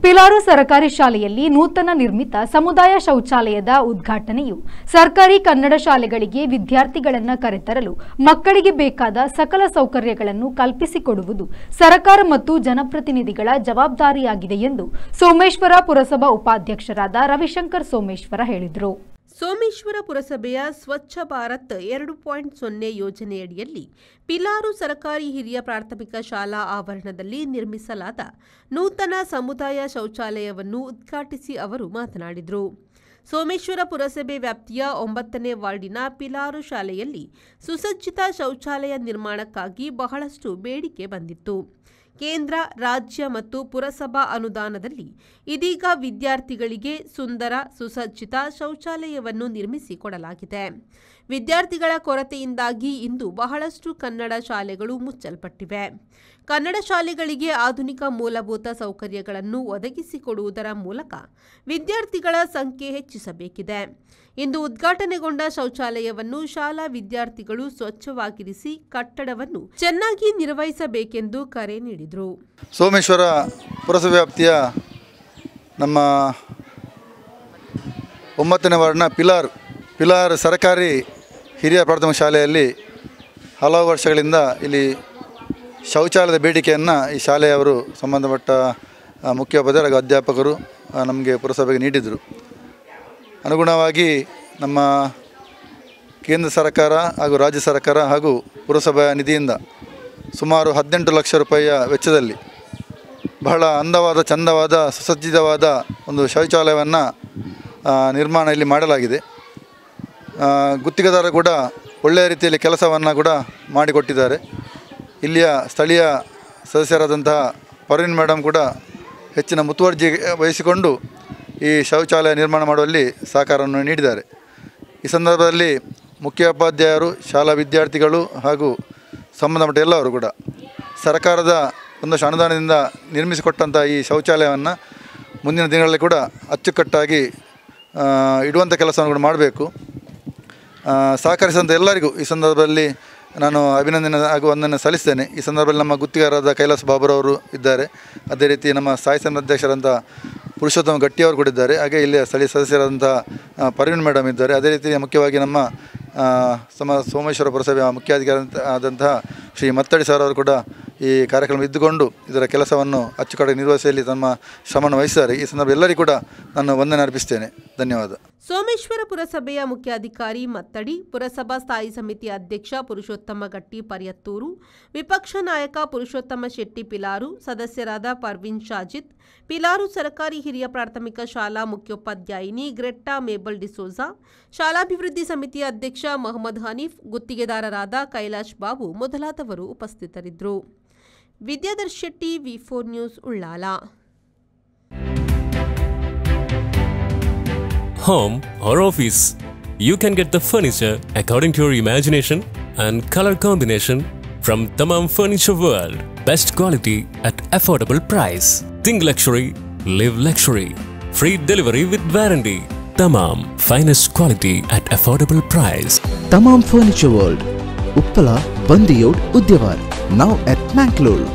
ಪಿಲಾರು ಸರ್ಕಾರಿ ಶಾಲೆಯಲ್ಲಿ ನೂತನ ನಿರ್ಮಿತ ಸಮುದಾಯ ಶೌಚಾಲಯದ ಉದ್ಘಾಟನೆಯು ಸರ್ಕಾರಿ ಕನ್ನಡ ಶಾಲೆಗಳಿಗೆ ವಿದ್ಯಾರ್ಥಿಗಳನ್ನು ಕರೆತರಲು ಮಕ್ಕಳಿಗೆ ಬೇಕಾದ ಸಕಲ ಸೌಕರ್ಯಗಳನ್ನು ಕಲ್ಪಿಸಿಕೊಡುವುದು ಸರ್ಕಾರ ಮತ್ತು ಜನಪ್ರತಿನಿಧಿಗಳ ಜವಾಬ್ದಾರಿಯಾಗಿದೆ ಎಂದು ಸೋಮೇಶ್ವರ ಪುರಸಭಾ ಉಪಾಧ್ಯಕ್ಷರಾದ ರವಿಶಂಕರ್ ಸೋಮೇಶ್ವರ ಹೇಳಿದರು. ಸೋಮೇಶ್ವರ ಪುರಸಭೆಯ ಸ್ವಚ್ಛ ಭಾರತ್ 2.0 ಯೋಜನೆಯಡಿಯಲ್ಲಿ ಪಿಲಾರು ಸರ್ಕಾರಿ ಹಿರಿಯ ಪ್ರಾಥಮಿಕ ಶಾಲಾ ಆವರಣದಲ್ಲಿ ನಿರ್ಮಿಸಲಾದ ನೂತನ ಸಮುದಾಯ ಶೌಚಾಲಯವನ್ನು ಉದ್ಘಾಟಿಸಿ ಅವರು ಮಾತನಾಡಿದರು. ಸೋಮೇಶ್ವರ ಪುರಸಭೆ ವ್ಯಾಪ್ತಿಯ 9ನೇ ವಾರ್ಡಿನ ಪಿಲಾರು ಶಾಲೆಯಲ್ಲಿ ಸುಸಜ್ಜಿತ ಶೌಚಾಲಯ ನಿರ್ಮಾಣಕ್ಕಾಗಿ ಬಹಳಷ್ಟು ಬೇಡಿಕೆ ಬಂದಿತ್ತು. ಕೇಂದ್ರ, ರಾಜ್ಯ ಮತ್ತು ಪುರಸಭಾ ಅನುದಾನದಲ್ಲಿ ಇದೀಗ ವಿದ್ಯಾರ್ಥಿಗಳಿಗೆ ಸುಂದರ ಸುಸಜ್ಜಿತ ಶೌಚಾಲಯವನ್ನು ನಿರ್ಮಿಸಿಕೊಡಲಾಗಿದೆ. ವಿದ್ಯಾರ್ಥಿಗಳ ಕೊರತೆಯಿಂದಾಗಿ ಇಂದು ಬಹಳಷ್ಟು ಕನ್ನಡ ಶಾಲೆಗಳು ಮುಚ್ಚಲ್ಪಟ್ಟಿವೆ. ಕನ್ನಡ ಶಾಲೆಗಳಿಗೆ ಆಧುನಿಕ ಮೂಲಭೂತ ಸೌಕರ್ಯಗಳನ್ನು ಒದಗಿಸಿಕೊಡುವುದರ ಮೂಲಕ ವಿದ್ಯಾರ್ಥಿಗಳ ಸಂಖ್ಯೆ ಹೆಚ್ಚಿಸಬೇಕಿದೆ. ಇಂದು ಉದ್ಘಾಟನೆಗೊಂಡ ಶೌಚಾಲಯವನ್ನು ಶಾಲಾ ವಿದ್ಯಾರ್ಥಿಗಳು ಸ್ವಚ್ಛವಾಗಿರಿಸಿ ಕಟ್ಟಡವನ್ನು ಚೆನ್ನಾಗಿ ನಿರ್ವಹಿಸಬೇಕೆಂದು ಕರೆ ನೀಡಿದರು. ಸೋಮೇಶ್ವರ ಪುರಸಭೆ ವ್ಯಾಪ್ತಿಯ ನಮ್ಮ 9ನೇ ವಾರ್ಡ್ನ ಪಿಲಾರ್ ಸರ್ಕಾರಿ ಹಿರಿಯ ಪ್ರಾಥಮಿಕ ಶಾಲೆಯಲ್ಲಿ ಹಲವು ವರ್ಷಗಳಿಂದ ಇಲ್ಲಿ ಶೌಚಾಲಯದ ಬೇಡಿಕೆಯನ್ನು ಈ ಶಾಲೆಯವರು ಸಂಬಂಧಪಟ್ಟ ಮುಖ್ಯೋಪಾಧ್ಯಾಯರು ಹಾಗೂ ಅಧ್ಯಾಪಕರು ನಮಗೆ ಪುರಸಭೆಗೆ ನೀಡಿದರು. ಅನುಗುಣವಾಗಿ ನಮ್ಮ ಕೇಂದ್ರ ಸರ್ಕಾರ ಹಾಗೂ ರಾಜ್ಯ ಸರ್ಕಾರ ಹಾಗೂ ಪುರಸಭೆಯ ನಿಧಿಯಿಂದ ಸುಮಾರು 18 ಲಕ್ಷ ರೂಪಾಯಿಯ ವೆಚ್ಚದಲ್ಲಿ ಬಹಳ ಅಂದವಾದ, ಚಂದವಾದ, ಸುಸಜ್ಜಿತವಾದ ಒಂದು ಶೌಚಾಲಯವನ್ನು ನಿರ್ಮಾಣ ಇಲ್ಲಿ ಮಾಡಲಾಗಿದೆ. ಗುತ್ತಿಗೆದಾರರು ಕೂಡ ಒಳ್ಳೆಯ ರೀತಿಯಲ್ಲಿ ಕೆಲಸವನ್ನು ಕೂಡ ಮಾಡಿಕೊಟ್ಟಿದ್ದಾರೆ. ಇಲ್ಲಿಯ ಸ್ಥಳೀಯ ಸದಸ್ಯರಾದಂತಹ ಪರ್ವೀನ್ ಮೇಡಮ್ ಕೂಡ ಹೆಚ್ಚಿನ ಮುತುವರ್ಜಿ ವಹಿಸಿಕೊಂಡು ಈ ಶೌಚಾಲಯ ನಿರ್ಮಾಣ ಮಾಡುವಲ್ಲಿ ಸಹಕಾರವನ್ನು ನೀಡಿದ್ದಾರೆ. ಈ ಸಂದರ್ಭದಲ್ಲಿ ಮುಖ್ಯೋಪಾಧ್ಯಾಯರು, ಶಾಲಾ ವಿದ್ಯಾರ್ಥಿಗಳು ಹಾಗೂ ಸಂಬಂಧಪಟ್ಟ ಎಲ್ಲವರು ಕೂಡ ಸರ್ಕಾರದ ಒಂದಷ್ಟು ಅನುದಾನದಿಂದ ನಿರ್ಮಿಸಿಕೊಟ್ಟಂಥ ಈ ಶೌಚಾಲಯವನ್ನು ಮುಂದಿನ ದಿನಗಳಲ್ಲಿ ಕೂಡ ಅಚ್ಚುಕಟ್ಟಾಗಿ ಇಡುವಂಥ ಕೆಲಸವನ್ನು ಕೂಡ ಮಾಡಬೇಕು. ಸಹಕರಿಸಿದಂಥ ಎಲ್ಲರಿಗೂ ಈ ಸಂದರ್ಭದಲ್ಲಿ ನಾನು ಅಭಿನಂದನೆ ಹಾಗೂ ವಂದನೆ ಸಲ್ಲಿಸ್ತೇನೆ. ಈ ಸಂದರ್ಭದಲ್ಲಿ ನಮ್ಮ ಗುತ್ತಿಗೆದಾರರಾದ ಕೈಲಾಸ್ ಬಾಬುರವರು ಇದ್ದಾರೆ. ಅದೇ ರೀತಿ ನಮ್ಮ ಸ್ಥಾಯಿ ಸಮಿತಿ ಅಧ್ಯಕ್ಷರಾದಂಥ ಪುರುಷೋತ್ತಮ ಗಟ್ಟಿಯವರು ಕೂಡ ಇದ್ದಾರೆ. ಹಾಗೆ ಇಲ್ಲಿಯ ಸ್ಥಳೀಯ ಸದಸ್ಯರಾದಂಥ ಪರ್ವೀನ್ ಮೇಡಮ್ ಇದ್ದಾರೆ. ಅದೇ ರೀತಿ ಮುಖ್ಯವಾಗಿ ನಮ್ಮ ಸೋಮೇಶ್ವರ ಪುರಸಭೆಯ ಮುಖ್ಯಾಧಿಕಾರಿ ಆದಂತಹ ಶ್ರೀ ಮತ್ತಡಿ ಸರ್ ಅವರು ಕೂಡ ಈ ಕಾರ್ಯಕ್ರಮ ಇದ್ದುಕೊಂಡು ಇದರ ಕೆಲಸವನ್ನು ಅಚ್ಚುಕಟ್ಟಾಗಿ ನಿರ್ವಹಿಸಲಿ ತಮ್ಮ ಶ್ರಮವನ್ನು ವಹಿಸಿದ್ದಾರೆ. ಈ ಸಂದರ್ಭ ಎಲ್ಲರಿಗೂ ಕೂಡ ನಾನು ವಂದನೆ ಅರ್ಪಿಸ್ತೇನೆ. ಧನ್ಯವಾದ. ಸೋಮೇಶ್ವರ ಪುರಸಭೆಯ ಮುಖ್ಯಾಧಿಕಾರಿ ಮತ್ತಡಿ, ಪುರಸಭಾ ಸ್ಥಾಯಿ ಸಮಿತಿ ಅಧ್ಯಕ್ಷ ಪುರುಷೋತ್ತಮ ಗಟ್ಟಿ ಪರ್ಯತ್ತೂರು, ವಿಪಕ್ಷ ನಾಯಕ ಪುರುಷೋತ್ತಮ ಶೆಟ್ಟಿ ಪಿಲಾರು, ಸದಸ್ಯರಾದ ಪರ್ವೀನ್ ಶಾಜಿದ್, ಪಿಲಾರು ಸರ್ಕಾರಿ ಹಿರಿಯ ಪ್ರಾಥಮಿಕ ಶಾಲಾ ಮುಖ್ಯೋಪಾಧ್ಯಾಯಿನಿ ಗ್ರೆಟ್ಟಾ ಮೇಬಲ್ ಡಿಸೋಜಾ, ಶಾಲಾಭಿವೃದ್ಧಿ ಸಮಿತಿಯ ಅಧ್ಯಕ್ಷ ಮೊಹಮ್ಮದ್ ಹನೀಫ್, ಗುತ್ತಿಗೆದಾರರಾದ ಕೈಲಾಶ್ ಬಾಬು ಮೊದಲಾದವರು ಉಪಸ್ಥಿತರಿದ್ದರು. Vidyadhar Shetty, V4 news, Ullal. Home or office, you can get the furniture according to your imagination and color combination from Tamam Furniture World. Best quality at affordable price. Think luxury, live luxury. Free delivery with warranty. Tamam, finest quality at affordable price. Tamam Furniture World, Uppala, Bandiyod, Udyavar. Now at Mangalore.